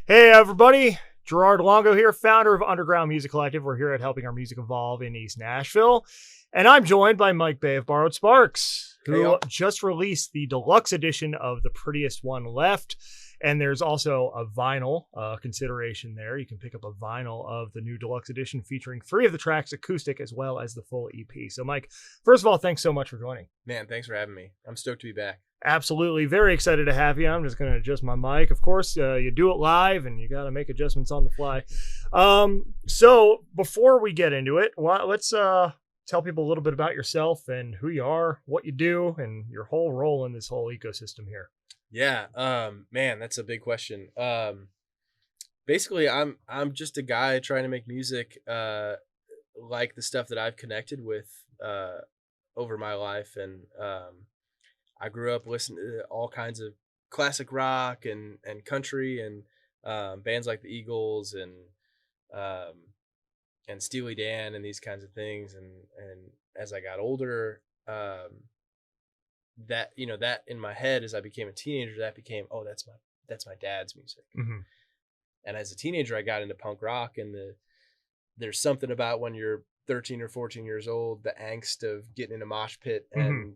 Hey, everybody. Gerard Longo here, founder of Underground Music Collective. We're here at helping our music evolve in East Nashville. And I'm joined by Mike Bay of Borrowed Sparks, who just released the deluxe edition of The Prettiest One Left. And there's also a vinyl consideration there. You can pick up a vinyl of the new deluxe edition featuring 3 of the tracks acoustic as well as the full EP. So, Mike, first of all, thanks so much for joining. Man, thanks for having me. I'm stoked to be back. Absolutely. Very excited to have you. I'm just going to adjust my mic. Of course, you do it live and you got to make adjustments on the fly. So before we get into it, let's tell people a little bit about yourself and who you are, what you do, and your whole role in this whole ecosystem here. Yeah. Man, that's a big question. Basically, I'm just a guy trying to make music like the stuff that I've connected with over my life. And I grew up listening to all kinds of classic rock and country and bands like the Eagles and Steely Dan and these kinds of things. And as I got older, that in my head as I became a teenager, that became, oh, that's my dad's music. Mm-hmm. And as a teenager, I got into punk rock, and there's something about when you're 13 or 14 years old, the angst of getting in a mosh pit and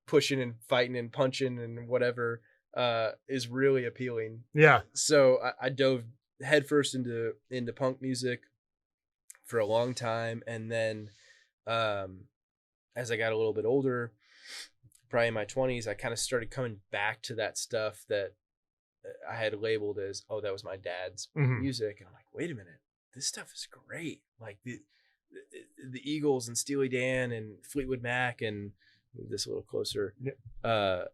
pushing and fighting and punching and whatever is really appealing. Yeah. So I dove headfirst into punk music for a long time. And then as I got a little bit older, probably in my 20s, I kind of started coming back to that stuff that I had labeled as, oh, that was my dad's music. And I'm like, wait a minute, this stuff is great. Like the Eagles and Steely Dan and Fleetwood Mac, and move this a little closer. Yeah.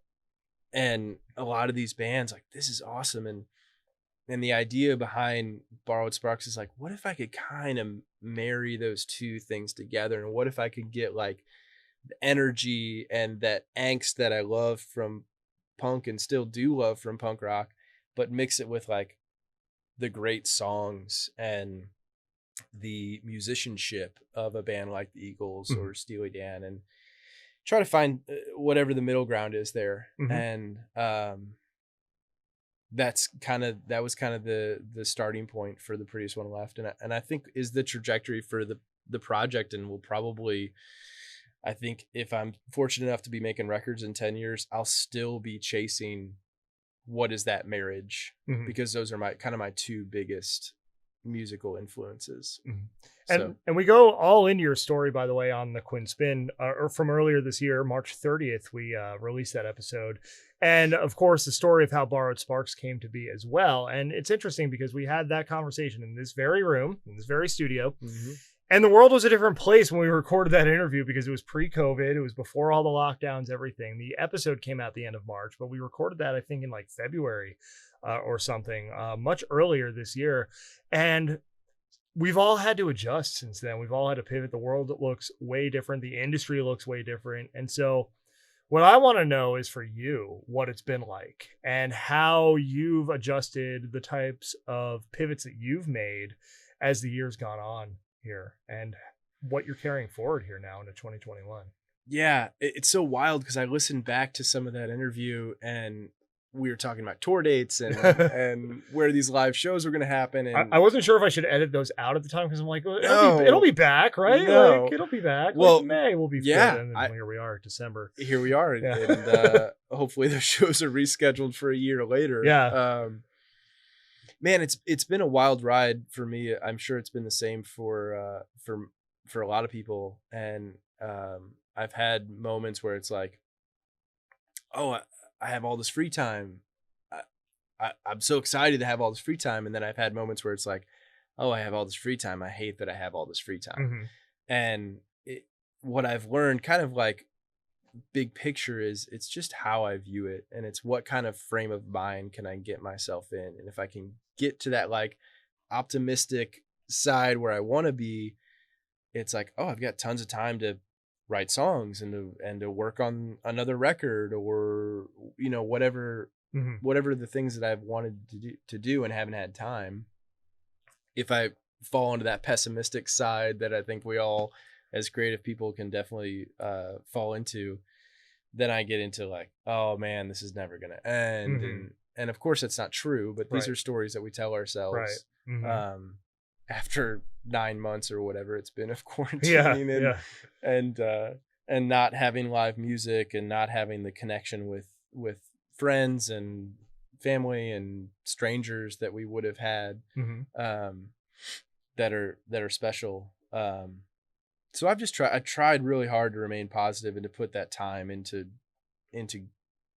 And a lot of these bands, like, this is awesome. And the idea behind Borrowed Sparks is like, what if I could kind of marry those two things together? And what if I could get like the energy and that angst that I love from punk and still do love from punk rock, but mix it with like the great songs and the musicianship of a band like the Eagles or Steely Dan, and try to find whatever the middle ground is there. And that was kind of the starting point for The Prettiest One Left, and I think is the trajectory for the project, and will probably, I think if I'm fortunate enough to be making records in 10 years, I'll still be chasing what is that marriage, because those are my 2 biggest musical influences. And we go all into your story, by the way, on the Quinn Spin, or from earlier this year, March 30th, we released that episode. And of course, the story of how Borrowed Sparks came to be as well. And it's interesting because we had that conversation in this very room, in this very studio. And the world was a different place when we recorded that interview because it was pre-COVID. It was before all the lockdowns, everything. The episode came out the end of March, but we recorded that, I think, in like February or something, much earlier this year. And we've all had to adjust since then. We've all had to pivot. The world looks way different. The industry looks way different. And so what I want to know is for you, what it's been like and how you've adjusted, the types of pivots that you've made as the year's gone on here, and what you're carrying forward here now into 2021. Yeah, it's so wild because I listened back to some of that interview, and we were talking about tour dates and and where these live shows were going to happen. And I wasn't sure if I should edit those out at the time because I'm like, well, it'll be back, right? No. Like, it'll be back. Well, like May will be good. And then here we are, December. Here we are, and hopefully those shows are rescheduled for a year later. Yeah. Man, it's been a wild ride for me. I'm sure it's been the same for a lot of people. And I've had moments where it's like, oh, I have all this free time. I'm so excited to have all this free time. And then I've had moments where it's like, oh, I have all this free time. I hate that I have all this free time. And what I've learned, kind of like big picture, is it's just how I view it, and it's what kind of frame of mind can I get myself in. And if I can get to that like optimistic side where I want to be, it's like, oh, I've got tons of time to write songs and to work on another record, or whatever the things that I've wanted to do and haven't had time. If I fall into that pessimistic side that I think we all as creative people can definitely fall into, then I get into like, oh man, this is never gonna end. and of course that's not true, but these Right. are stories that we tell Right. ourselves Mhm. after 9 months or whatever it's been of Yeah. quarantine, Yeah. and and not having live music and not having the connection with friends and family and strangers that we would have had, Mhm. um, that are special. So I tried really hard to remain positive and to put that time into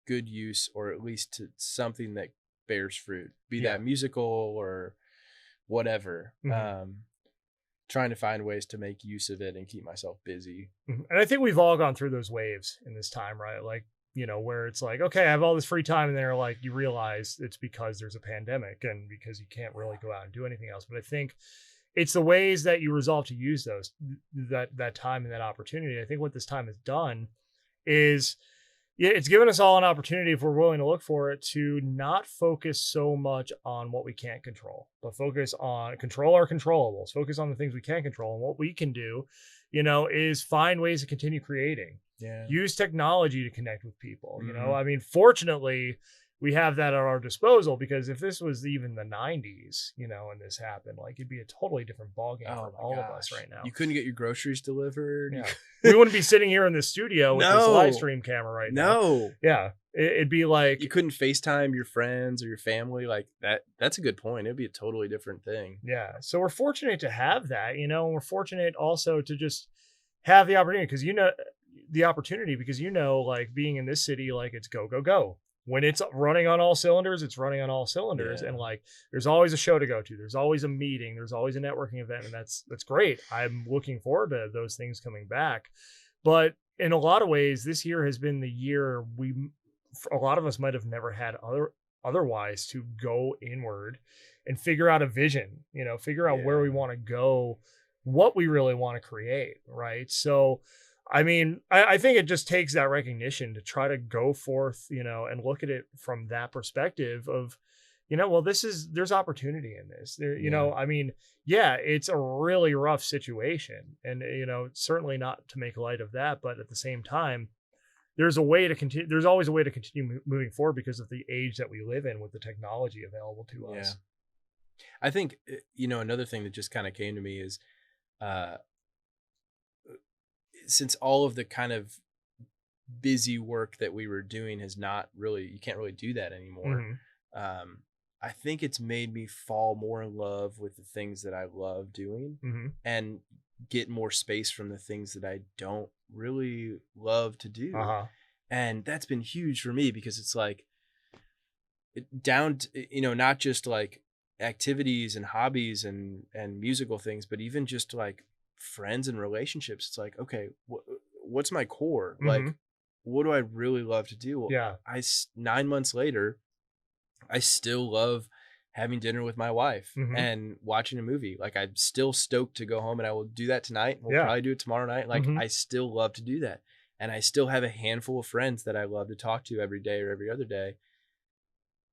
good use, or at least to something that bears fruit, be Yeah. that musical or whatever. Mhm. Trying to find ways to make use of it and keep myself busy. Mhm. And I think we've all gone through those waves in this time, right? Like, where it's like, okay, I have all this free time, and then like you realize it's because there's a pandemic and because you can't really go out and do anything else. But I think it's the ways that you resolve to use that time and that opportunity. I think what this time has done is, yeah, it's given us all an opportunity, if we're willing to look for it, to not focus so much on what we can't control, but focus on control our controllables, focus on the things we can control. And what we can do, is find ways to continue creating, Yeah. use technology to connect with people. Mhm. I mean, fortunately, we have that at our disposal, because if this was even the 90s, and this happened, like, it'd be a totally different ballgame for my all of us gosh. right now. You couldn't get your groceries delivered. Yeah. We wouldn't be sitting here in the studio with this live No. stream camera right now. No. Yeah. It'd be like, You couldn't FaceTime your friends or your family like that. That's a good point. It'd be a totally different thing. yeah. So we're fortunate to have that, and we're fortunate also to just have the opportunity, because like, being in this city, like, it's go, go, go. When it's running on all cylinders, it's running on all cylinders. Yeah. And like, there's always a show to go to. There's always a meeting. There's always a networking event. And that's great. I'm looking forward to those things coming back. But in a lot of ways, this year has been the year a lot of us might have never had otherwise, to go inward and figure out a vision, figure out where we want to go, what we really want to create. Right. So, I mean, I think it just takes that recognition to try to go forth, and look at it from that perspective of, well, there's opportunity in this. I mean, yeah, it's a really rough situation, and, certainly not to make light of that, but at the same time, there's always a way to continue moving forward, because of the age that we live in, with the technology available to us. I think, another thing that just kind of came to me is, since all of the kind of busy work that we were doing has not really, you can't really do that anymore. Mhm. I think it's made me fall more in love with the things that I love doing, Mhm. and get more space from the things that I don't really love to do. Uh-huh. And that's been huge for me, because it's like not just like activities and hobbies and musical things, but even just like friends and relationships. It's like, okay, what's my core? Like, Mhm. what do I really love to do? Yeah. 9 months later, I still love having dinner with my wife Mhm. and watching a movie. Like, I'm still stoked to go home, and I will do that tonight. We'll Yeah. probably do it tomorrow night. Like, Mhm. I still love to do that. And I still have a handful of friends that I love to talk to every day or every other day.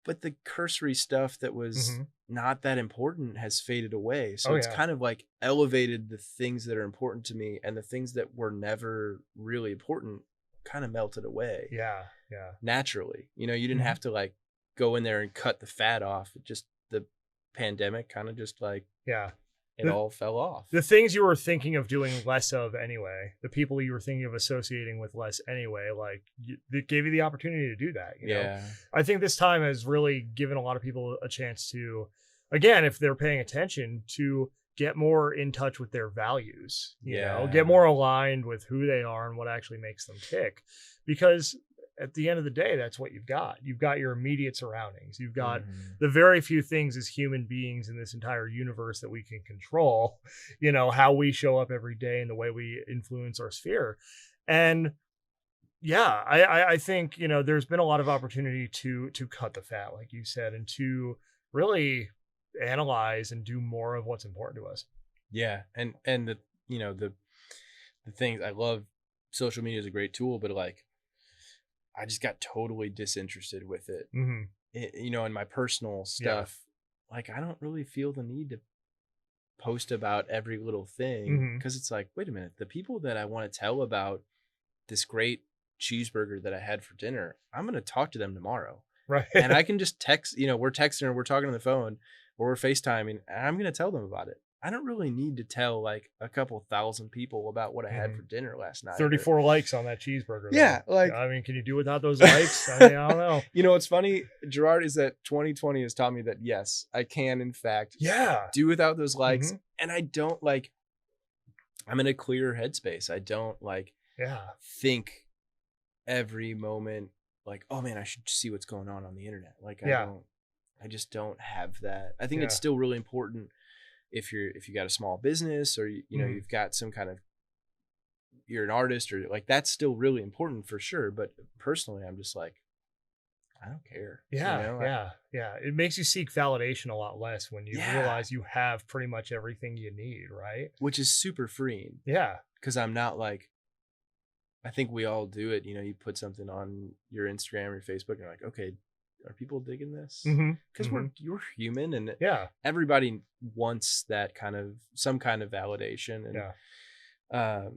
But the cursory stuff that was Mhm. not that important has faded away. So Oh, it's yeah. kind of like elevated the things that are important to me, and the things that were never really important kind of melted away Yeah. Yeah. naturally. You didn't Mhm. have to like go in there and cut the fat off. It just, the pandemic kind of just like, Yeah. it all fell off. The things you were thinking of doing less of anyway, the people you were thinking of associating with less anyway, like, it gave you the opportunity to do that. I think this time has really given a lot of people a chance to, again, if they're paying attention, to get more in touch with their values, get more aligned with who they are and what actually makes them tick. Because at the end of the day, that's what you've got. You've got your immediate surroundings. You've got the very few things as human beings in this entire universe that we can control, how we show up every day and the way we influence our sphere. And yeah, I think, there's been a lot of opportunity to cut the fat, like you said, and to really analyze and do more of what's important to us. Yeah. And the, the things I love, social media is a great tool, but like, I just got totally disinterested with it. Mm-hmm. In my personal stuff, like, I don't really feel the need to post about every little thing, because it's like, wait a minute, the people that I want to tell about this great cheeseburger that I had for dinner, I'm going to talk to them tomorrow. Right. And I can just text, we're texting or we're talking on the phone or we're FaceTiming, and I'm going to tell them about it. I don't really need to tell like a couple thousand people about what I had for dinner last night. 34 likes on that cheeseburger. Yeah. Though. Like, I mean, can you do without those likes? I mean, I don't know. What's funny, Gerard, is that 2020 has taught me that, yes, I can, in fact, do without those likes. And I don't I'm in a clear headspace. I don't think every moment like, oh man, I should see what's going on the internet. Like, I just don't have that. I think it's still really important if you got a small business or, you've got some kind of, you're an artist or like, that's still really important for sure. But personally, I'm just like, I don't care. Yeah. It makes you seek validation a lot less when you realize you have pretty much everything you need, right? Which is super freeing. Yeah. Because I'm not like, I think we all do it. You put something on your Instagram or your Facebook and you're like, okay, are people digging this? Because you're human and everybody wants that some kind of validation and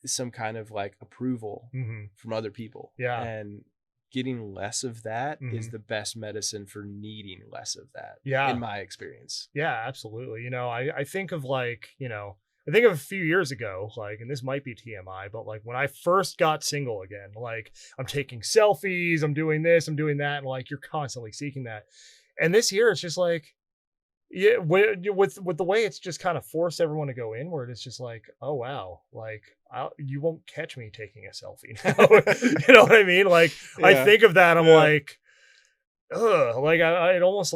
some kind of like approval from other people. Yeah. And getting less of that is the best medicine for needing less of that. Yeah. In my experience. Yeah, absolutely. I think of I think of a few years ago, and this might be TMI, but when I first got single again, I'm taking selfies, I'm doing this, I'm doing that. And you're constantly seeking that. And this year it's just with the way it's just kind of forced everyone to go inward. It's just oh, wow. You won't catch me taking a selfie now. You know what I mean? I think of that. I'm ugh, I'd almost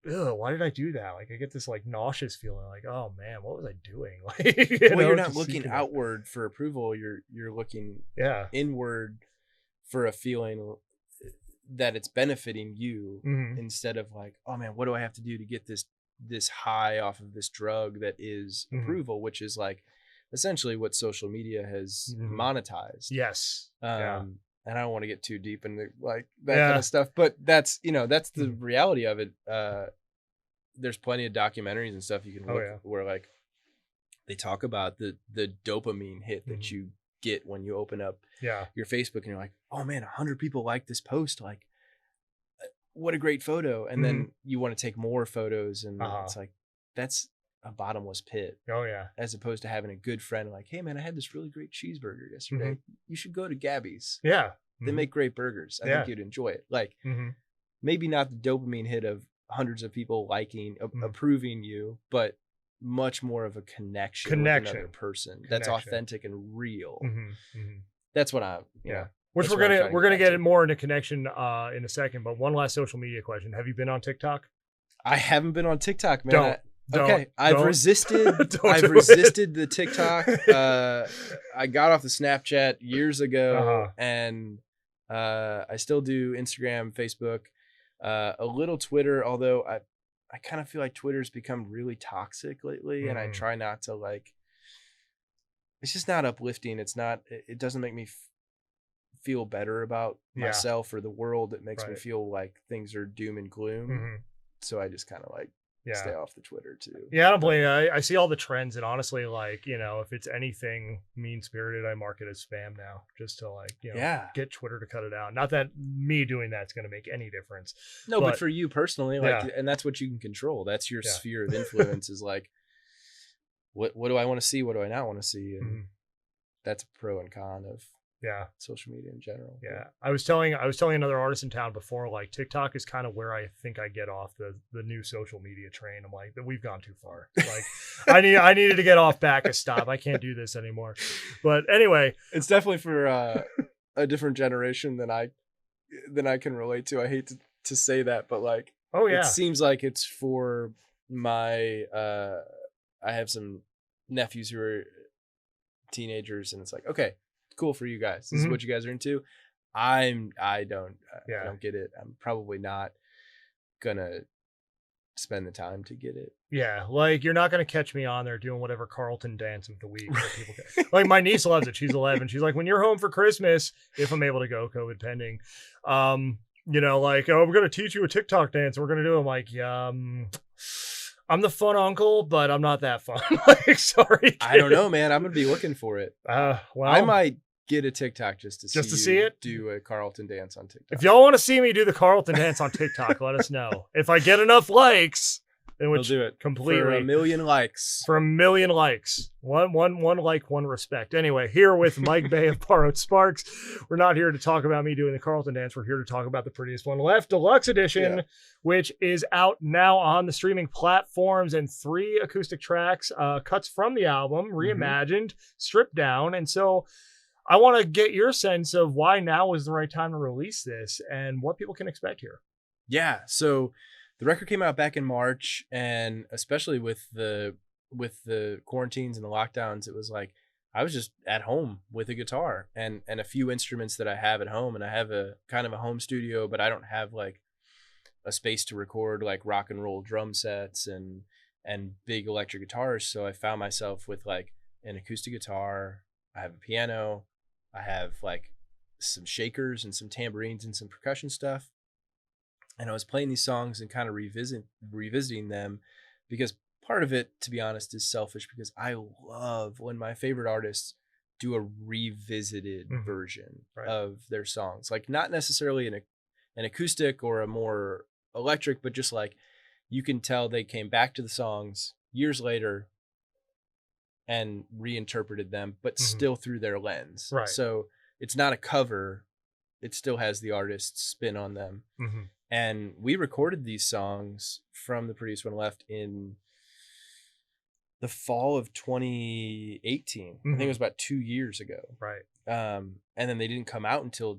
ugh, why did I do that? I get this nauseous feeling oh man, what was I doing? You're not looking outward for approval. You're looking inward for a feeling that it's benefiting you instead of oh man, what do I have to do to get this high off of this drug that is approval, which is essentially what social media has monetized. Yes. And I don't want to get too deep into that kind of stuff, but that's the reality of it. There's plenty of documentaries and stuff you can look where they talk about the dopamine hit that you get when you open up your Facebook and you're like, oh man, 100 people like this post. What a great photo. And then you want to take more photos and it's that's a bottomless pit. Oh yeah. As opposed to having a good friend hey man, I had this really great cheeseburger yesterday. You should go to Gabby's. Yeah. They make great burgers. I think you'd enjoy it. Maybe not the dopamine hit of hundreds of people liking, approving you, but much more of a connection with another person that's authentic and real. That's what I'm, Which we're gonna get more into connection in a second. But one last social media question: have you been on TikTok? I haven't been on TikTok, man. I've resisted. I've resisted the TikTok. I got off the Snapchat years ago, and I still do Instagram, Facebook, a little Twitter. Although I kind of feel like Twitter's become really toxic lately, and I try not to It's just not uplifting. It's not. It doesn't make me feel better about myself or the world. It makes me feel like things are doom and gloom. So I just kind of stay off the Twitter too. Yeah, I don't blame you. I see all the trends, and honestly, if it's anything mean spirited, I mark it as spam now, just to get Twitter to cut it out. Not that me doing that's going to make any difference. No, but for you personally, and that's what you can control. That's your sphere of influence. Is what do I want to see? What do I not want to see? And that's a pro and con of social media in general. Yeah. I was telling another artist in town before, TikTok is kind of where I think I get off the new social media train. I'm that we've gone too far. I needed to get off back a stop. I can't do this anymore. But anyway, it's definitely for a different generation than I can relate to. I hate to say that, but it seems like it's for my I have some nephews who are teenagers, and it's okay, cool for you guys. This is what you guys are into. I don't get it. I'm probably not gonna spend the time to get it. Yeah, you're not gonna catch me on there doing whatever Carlton dance of the week that people get. My niece loves it. She's 11. She's when you're home for Christmas, if I'm able to go, COVID pending. Oh, we're gonna teach you a TikTok dance. And we're gonna do it. I'm the fun uncle, but I'm not that fun. Sorry, kid. I don't know, man. I'm gonna be looking for it. Well, I might get a TikTok just to see you it. do a Carlton dance on TikTok. If y'all want to see me do the Carlton dance on TikTok, let us know. If I get enough likes, then We'll do it completely for 1 million likes. For 1 million likes. One like, one respect. Anyway, here with Mike Bay of Borrowed Sparks. We're not here to talk about me doing the Carlton dance. We're here to talk about the Prettiest One Left Deluxe Edition, which is out now on the streaming platforms, and 3 acoustic tracks, cuts from the album, reimagined, stripped down. And so I want to get your sense of why now is the right time to release this and what people can expect here. Yeah. So the record came out back in March, and especially with the quarantines and the lockdowns, it was like I was just at home with a guitar and a few instruments that I have at home, and I have a kind of a home studio, but I don't have like a space to record like rock and roll drum sets and big electric guitars. So I found myself with like an acoustic guitar. I have a piano. I have like some shakers and some tambourines and some percussion stuff. And I was playing these songs and kind of revisiting them, because part of it, to be honest, is selfish, because I love when my favorite artists do a revisited version of their songs. Like not necessarily an acoustic or a more electric, but just like you can tell they came back to the songs years later and reinterpreted them, but still through their lens. Right. So it's not a cover. It still has the artist's spin on them. And we recorded these songs from the Prettiest One Left in the fall of 2018. I think it was about 2 years ago. Right. And then they didn't come out until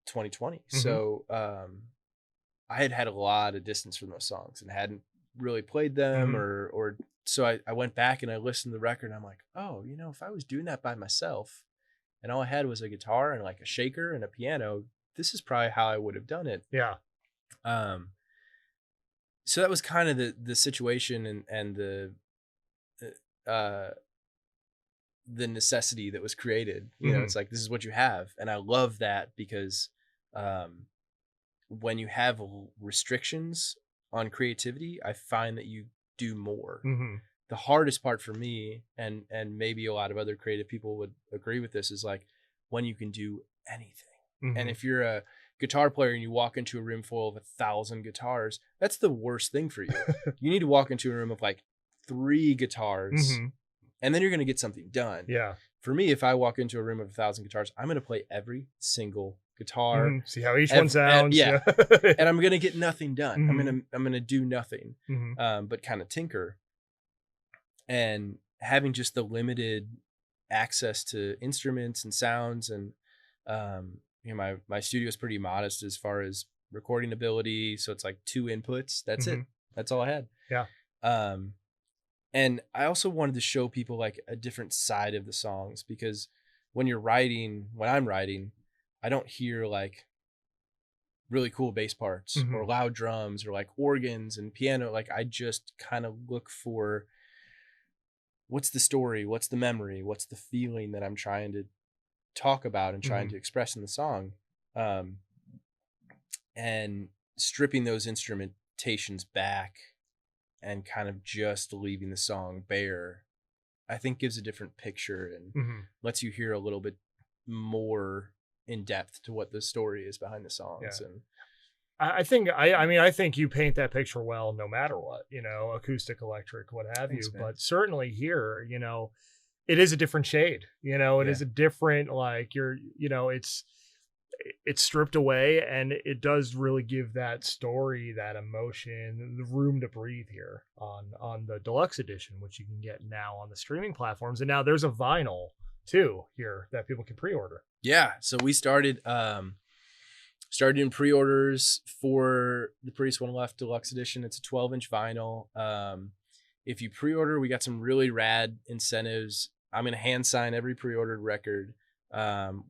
2020. So I had a lot of distance from those songs and hadn't really played them or so I went back and I listened to the record, and I'm like, oh, you know, if I was doing that by myself and all I had was a guitar and like a shaker and a piano, this is probably how I would have done it. Yeah. So that was kind of the situation and the necessity that was created. You know, it's like, this is what you have. And I love that because when you have restrictions on creativity, I find that you do more. The hardest part for me, and maybe a lot of other creative people would agree with this, is like when you can do anything. And if you're a guitar player and you walk into a room full of 1,000 guitars, that's the worst thing for you. You need to walk into a room of like 3 guitars, and then you're going to get something done. Yeah. For me, if I walk into a room of 1,000 guitars, I'm going to play every single guitar, see how each one sounds. And I'm going to get nothing done. I'm going to do nothing, but kind of tinker. And having just the limited access to instruments and sounds, and you know, my studio is pretty modest as far as recording ability, so it's like 2 inputs. That's it. That's all I had. Yeah. And I also wanted to show people like a different side of the songs, because when I'm writing, I don't hear like really cool bass parts or loud drums or like organs and piano. Like I just kind of look for what's the story, what's the memory, what's the feeling that I'm trying to talk about and trying to express in the song, and stripping those instrumentations back and kind of just leaving the song bare, I think gives a different picture and lets you hear a little bit more in depth to what the story is behind the songs. And I think you paint that picture well, no matter what, you know, acoustic, electric, what have you. Man. But certainly here, you know, it is a different shade, you know, it is a different, like it's stripped away, and it does really give that story, that emotion, the room to breathe here on the Deluxe Edition, which you can get now on the streaming platforms. And now there's a vinyl too here that people can pre-order. Yeah. So we started in pre-orders for the Prettiest One Left Deluxe Edition. It's a 12-inch vinyl. If you pre-order, we got some really rad incentives. I'm going to hand sign every pre-ordered record.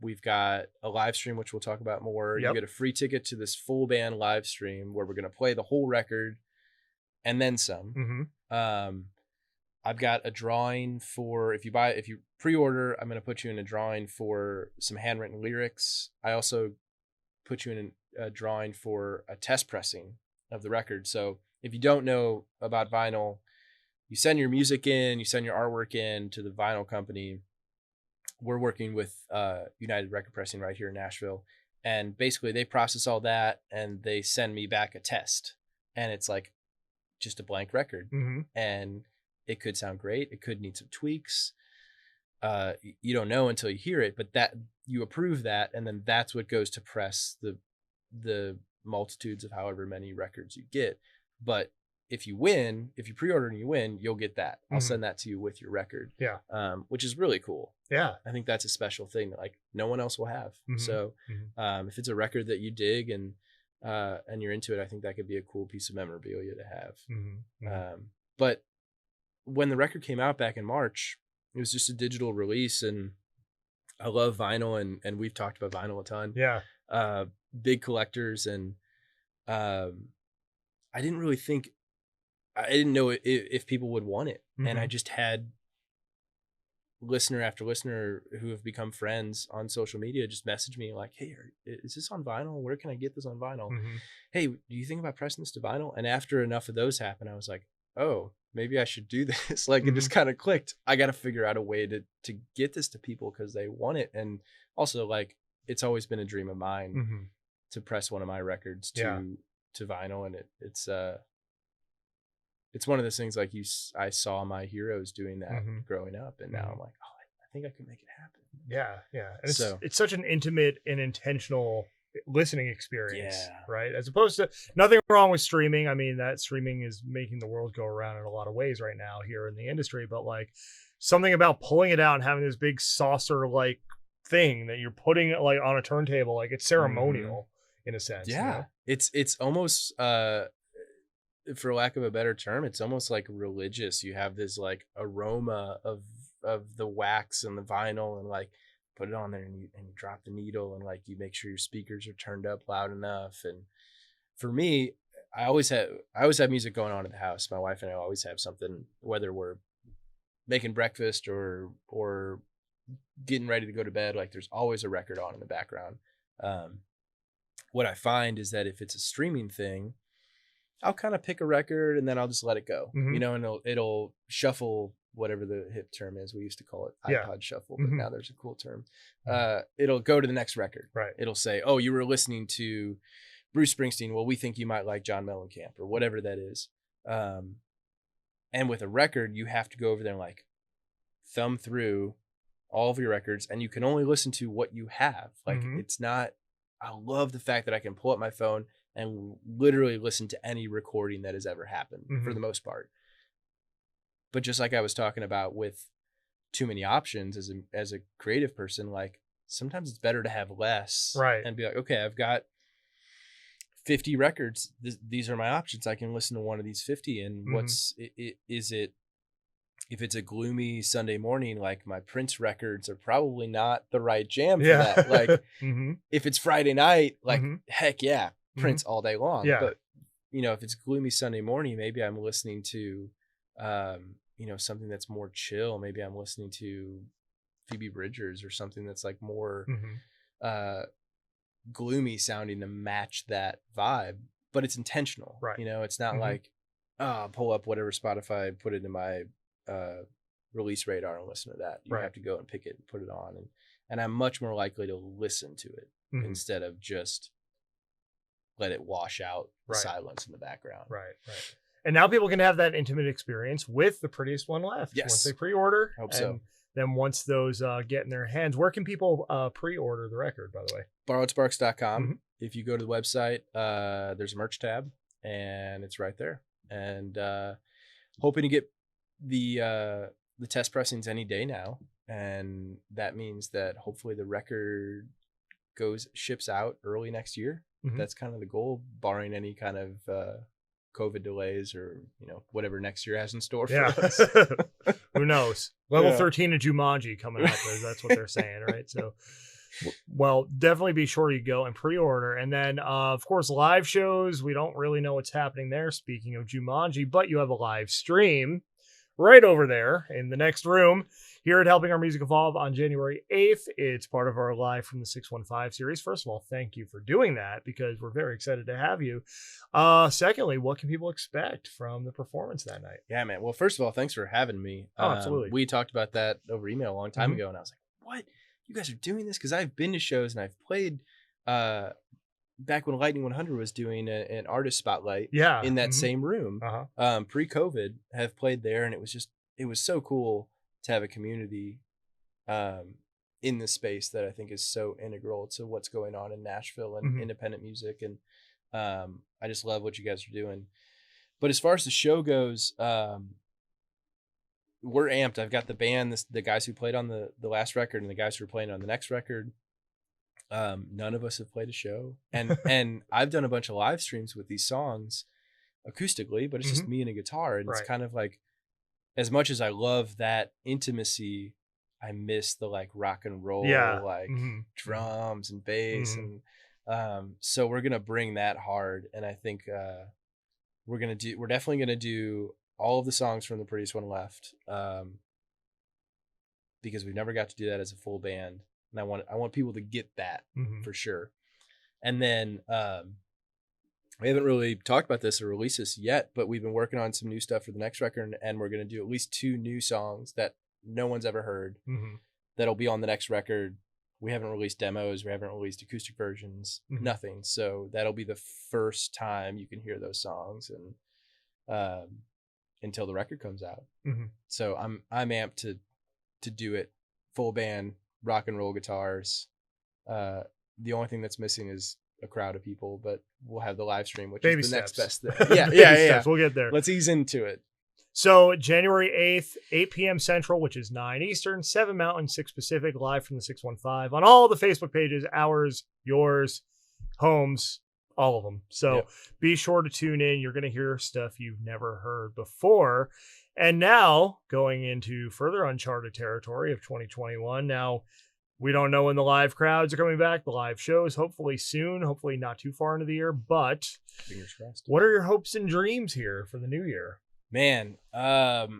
We've got a live stream, which we'll talk about more. You get a free ticket to this full band live stream where we're going to play the whole record and then some. I've got a drawing for, if you pre-order, I'm going to put you in a drawing for some handwritten lyrics. I also put you in a drawing for a test pressing of the record. So if you don't know about vinyl, you send your music in, you send your artwork in to the vinyl company. we're working with United Record Pressing right here in Nashville, and basically they process all that and they send me back a test, and it's like just a blank record, and it could sound great, it could need some tweaks. You don't know until you hear it, but that you approve that, and then that's what goes to press the multitudes of however many records you get. But if you pre-order and you win, you'll get that. I'll send that to you with your record. Yeah. Which is really cool. Yeah. I think that's a special thing that like no one else will have. So if it's a record that you dig and you're into it, I think that could be a cool piece of memorabilia to have. But when the record came out back in March, it was just a digital release, and I love vinyl, and we've talked about vinyl a ton. Yeah. Big collectors, and I didn't know if people would want it. And I just had listener after listener who have become friends on social media just message me like, hey, is this on vinyl? Where can I get this on vinyl? Hey, do you think about pressing this to vinyl? And after enough of those happened, I was like, oh, maybe I should do this. Like it just kind of clicked. I got to figure out a way to get this to people because they want it. And also like, it's always been a dream of mine to press one of my records to vinyl. And it's one of those things like I saw my heroes doing that growing up, and now I'm like, oh, I think I could make it happen. Yeah. Yeah. And it's such an intimate and intentional listening experience, right? As opposed to, nothing wrong with streaming. I mean, that streaming is making the world go around in a lot of ways right now here in the industry, but like something about pulling it out and having this big saucer like thing that you're putting like on a turntable, like it's ceremonial in a sense. Yeah. You know? It's almost for lack of a better term, it's almost like religious. You have this like aroma of the wax and the vinyl, and like put it on there and you drop the needle, and like you make sure your speakers are turned up loud enough. And for me, I always have music going on at the house. My wife and I always have something, whether we're making breakfast or getting ready to go to bed, like there's always a record on in the background. What I find is that if it's a streaming thing, I'll kind of pick a record and then I'll just let it go, you know, and it'll shuffle, whatever the hip term is. We used to call it iPod shuffle, but now there's a cool term. It'll go to the next record. Right. It'll say, oh, you were listening to Bruce Springsteen. Well, we think you might like John Mellencamp or whatever that is. And with a record, you have to go over there and like thumb through all of your records, and you can only listen to what you have. Like it's not, I love the fact that I can pull up my phone and literally listen to any recording that has ever happened for the most part. But just like I was talking about with too many options as a creative person, like sometimes it's better to have less, right? And be like, okay, I've got 50 records. These are my options. I can listen to one of these 50. And is it, if it's a gloomy Sunday morning, like my Prince records are probably not the right jam for that. Like if it's Friday night, like heck yeah, Prince all day long. Yeah. But you know, if it's gloomy Sunday morning, maybe I'm listening to, you know, something that's more chill. Maybe I'm listening to Phoebe Bridgers or something that's like more gloomy sounding to match that vibe, but it's intentional, right? You know, it's not like, pull up whatever Spotify, put it in my release radar and listen to that. You have to go and pick it and put it on, and I'm much more likely to listen to it instead of just let it wash out the silence in the background. Right. And now people can have that intimate experience with the Prettiest One Left. Yes. Once they pre-order. Hope so. Then once those get in their hands, where can people pre-order the record, by the way? borrowedsparks.com. If you go to the website, there's a merch tab, and it's right there. And hoping to get the test pressings any day now. And that means that hopefully the record ships out early next year. That's kind of the goal, barring any kind of COVID delays or, you know, whatever next year has in store for us. Who knows? Level 13 of Jumanji coming up. That's what they're saying, right? So, well, definitely be sure you go and pre-order. And then, of course, live shows. We don't really know what's happening there, speaking of Jumanji, but you have a live stream right over there in the next room here at Helping Our Music Evolve on January 8th. It's part of our Live from the 615 series. First of all, thank you for doing that because we're very excited to have you. Secondly, what can people expect from the performance that night? Yeah, man. Well, first of all, thanks for having me. Oh, absolutely. We talked about that over email a long time ago, and I was like, what? You guys are doing this? Because I've been to shows and I've played back when Lightning 100 was doing an artist spotlight in that same room, pre-COVID, have played there. And it was so cool to have a community in this space that I think is so integral to what's going on in Nashville and independent music. And I just love what you guys are doing. But as far as the show goes, we're amped. I've got the band, the guys who played on the last record and the guys who are playing on the next record. None of us have played a show, and I've done a bunch of live streams with these songs acoustically, but it's just me and a guitar. And it's kind of like, as much as I love that intimacy, I miss the like rock and roll, drums and bass. And so we're going to bring that hard. And I think we're definitely going to do all of the songs from the Prettiest One Left, because we've never got to do that as a full band. And I want people to get that for sure. And then we haven't really talked about this or released this yet, but we've been working on some new stuff for the next record, and we're going to do at least 2 new songs that no one's ever heard that'll be on the next record. We haven't released demos. We haven't released acoustic versions, nothing. So that'll be the first time you can hear those songs, and until the record comes out. So I'm amped to do it full band, rock and roll guitars. The only thing that's missing is a crowd of people, but we'll have the live stream, which Baby is the steps. next best thing. Yeah. We'll get there. Let's ease into it. So January 8th, 8 p.m. Central, which is 9 Eastern, 7 Mountain, 6 Pacific, live from the 615 on all the Facebook pages, ours, yours, Home's, all of them. So be sure to tune in. You're going to hear stuff you've never heard before. And now going into further uncharted territory of 2021. Now, we don't know when the live crowds are coming back, the live shows, hopefully soon, hopefully not too far into the year, but Fingers crossed. What are your hopes and dreams here for the new year? Man, after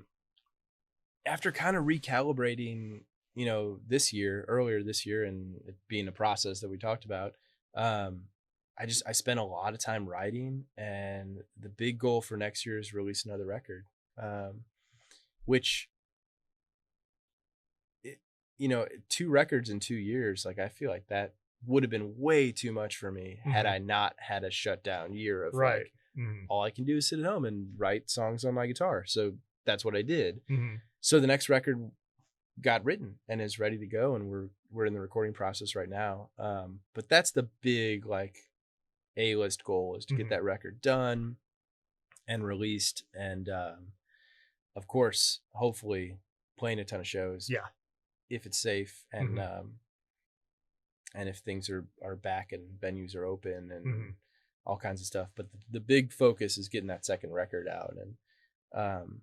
kind of recalibrating, earlier this year, and it being a process that we talked about, I spent a lot of time writing, and the big goal for next year is release another record, which, 2 records in 2 years, like I feel like that would have been way too much for me had I not had a shutdown year of like, all I can do is sit at home and write songs on my guitar. So that's what I did. So the next record got written and is ready to go, and we're in the recording process right now. But that's the big like A-list goal, is to get that record done and released, and of course, hopefully playing a ton of shows. Yeah, if it's safe, and and if things are back and venues are open and all kinds of stuff. But the big focus is getting that second record out and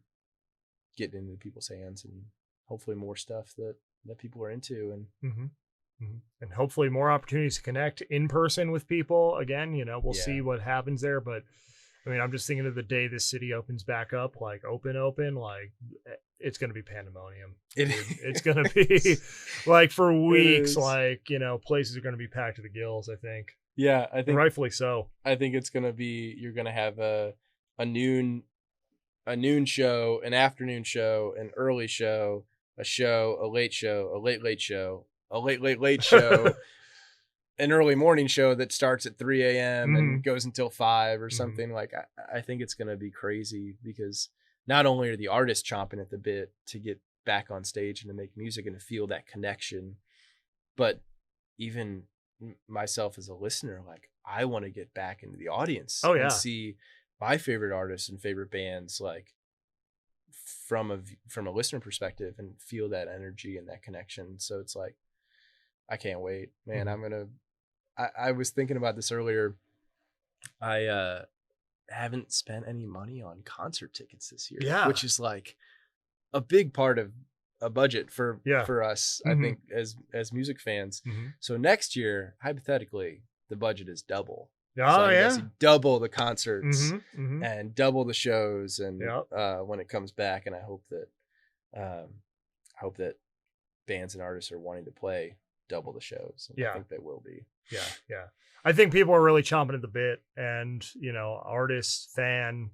getting into people's hands, and hopefully more stuff that people are into, and hopefully more opportunities to connect in person with people again. We'll see what happens there, but I mean, I'm just thinking of the day this city opens back up, like open, like it's going to be pandemonium. It's going to be like for weeks, like, places are going to be packed to the gills, I think. Yeah, I think rightfully so. I think it's going to be, you're going to have a noon show, an afternoon show, an early show, a late show, a late show, a late show, an early morning show that starts at 3 a.m. and goes until 5 or something. Like, I think it's going to be crazy, because not only are the artists chomping at the bit to get back on stage and to make music and to feel that connection, but even myself as a listener, like, I want to get back into the audience and see my favorite artists and favorite bands, like from a listener perspective, and feel that energy and that connection. So it's like, I can't wait, man. I was thinking about this earlier. I haven't spent any money on concert tickets this year, which is like a big part of a budget for us, I think, as music fans. So next year, hypothetically, the budget is double. Double the concerts and double the shows, and when it comes back. And I hope that bands and artists are wanting to play double the shows. I think they will be. Yeah. I think people are really chomping at the bit, and artists, fan,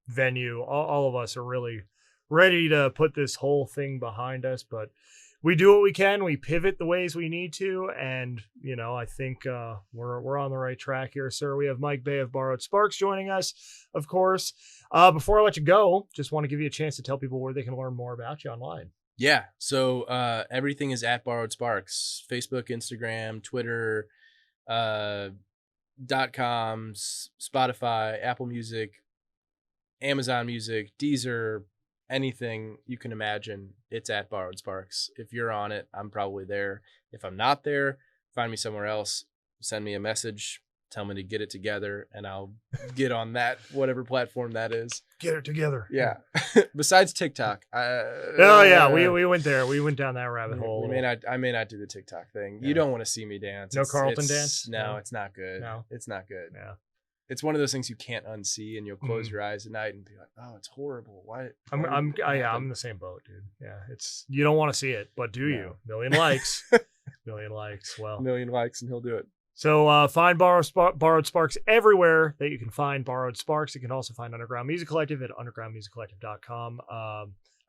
venue, all of us are really ready to put this whole thing behind us. But we do what we can. We pivot the ways we need to. And, you know, I think we're on the right track here, sir. We have Mike Bay of Borrowed Sparks joining us, of course. Before I let you go, just want to give you a chance to tell people where they can learn more about you online. Yeah. So everything is at Borrowed Sparks. Facebook, Instagram, Twitter, .com, Spotify, Apple Music, Amazon Music, Deezer, anything you can imagine, it's at Borrowed Sparks. If you're on it, I'm probably there. If I'm not there, find me somewhere else, send me a message, tell me to get it together, and I'll get on that, whatever platform that is. Get it together. Yeah. Besides TikTok. We went there. We went down that rabbit hole. I may not do the TikTok thing. Yeah. You don't want to see me dance. No Carlton dance? No, it's not good. No. It's not good. Yeah. It's one of those things you can't unsee, and you'll close your eyes at night and be like, "Oh, it's horrible." Why? I'm in the same boat, dude. Yeah, it's you don't want to see it, but do you? Million likes, million likes. Well, million likes, and he'll do it. So find Borrowed Sparks everywhere that you can find Borrowed Sparks. You can also find Underground Music Collective at undergroundmusiccollective.com.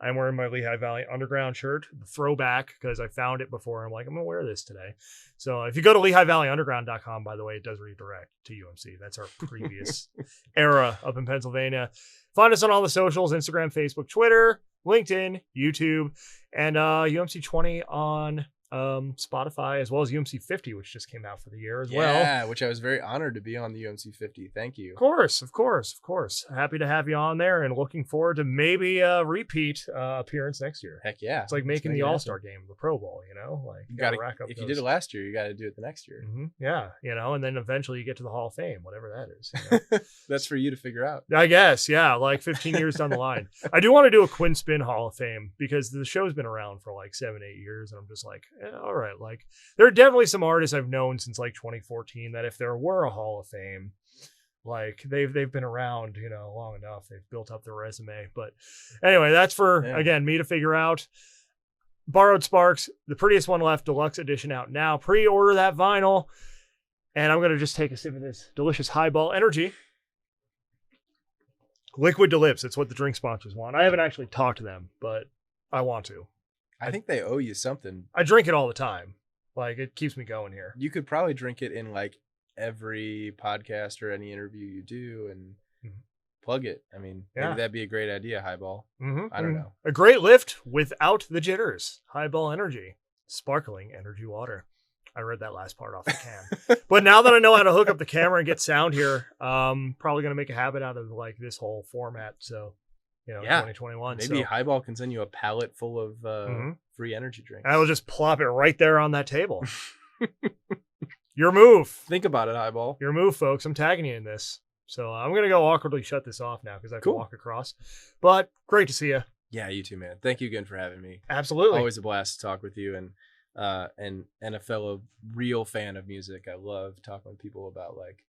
I'm wearing my Lehigh Valley Underground shirt, the throwback, because I found it before. I'm like, I'm going to wear this today. So if you go to LehighValleyUnderground.com, by the way, it does redirect to UMC. That's our previous era up in Pennsylvania. Find us on all the socials, Instagram, Facebook, Twitter, LinkedIn, YouTube, and UMC 20 on Spotify, as well as UMC 50, which just came out for the year as well. Yeah, which I was very honored to be on the UMC 50. Thank you. Of course. Happy to have you on there and looking forward to maybe a repeat appearance next year. Heck yeah. It's like making the All-Star game, the Pro Bowl, you know? Like you gotta rack up if those. You did it last year, you got to do it the next year. Mm-hmm. Yeah, you know, and then eventually you get to the Hall of Fame, whatever that is. You know? That's for you to figure out. I guess, yeah, like 15 years down the line. I do want to do a Quinn Spin Hall of Fame because the show's been around for like 7-8 years, and I'm just like, all right, like there are definitely some artists I've known since like 2014 that if there were a Hall of Fame, like they've been around, you know, long enough. They've built up their resume. But anyway, that's for again me to figure out. Borrowed Sparks, the Prettiest One Left Deluxe Edition out now. Pre-order that vinyl. And I'm gonna just take a sip of this delicious Highball Energy. Liquid to lips. It's what the drink sponsors want. I haven't actually talked to them, but I want to. I think they owe you something. I drink it all the time. Like, it keeps me going here. You could probably drink it in like every podcast or any interview you do and plug it. I mean, maybe that'd be a great idea, Highball. I don't know. A great lift without the jitters. Highball Energy. Sparkling energy water. I read that last part off the can. But now that I know how to hook up the camera and get sound here, probably going to make a habit out of like this whole format. So, you know, 2021. Maybe Highball can send you a pallet full of free energy drinks. I will just plop it right there on that table. Your move. Think about it, Highball. Your move, folks. I'm tagging you in this. So I'm going to go awkwardly shut this off now because I have to walk across. But great to see you. Yeah, you too, man. Thank you again for having me. Absolutely. Always a blast to talk with you and a fellow real fan of music. I love talking with people about like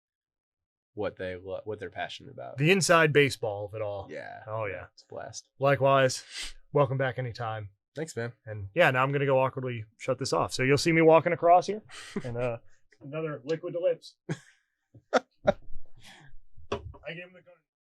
what they're passionate about. The inside baseball of it all. Yeah. Oh yeah. It's a blast. Likewise. Welcome back anytime. Thanks, man. And yeah, now I'm going to go awkwardly shut this off. So you'll see me walking across here and another liquid to lips. I gave him the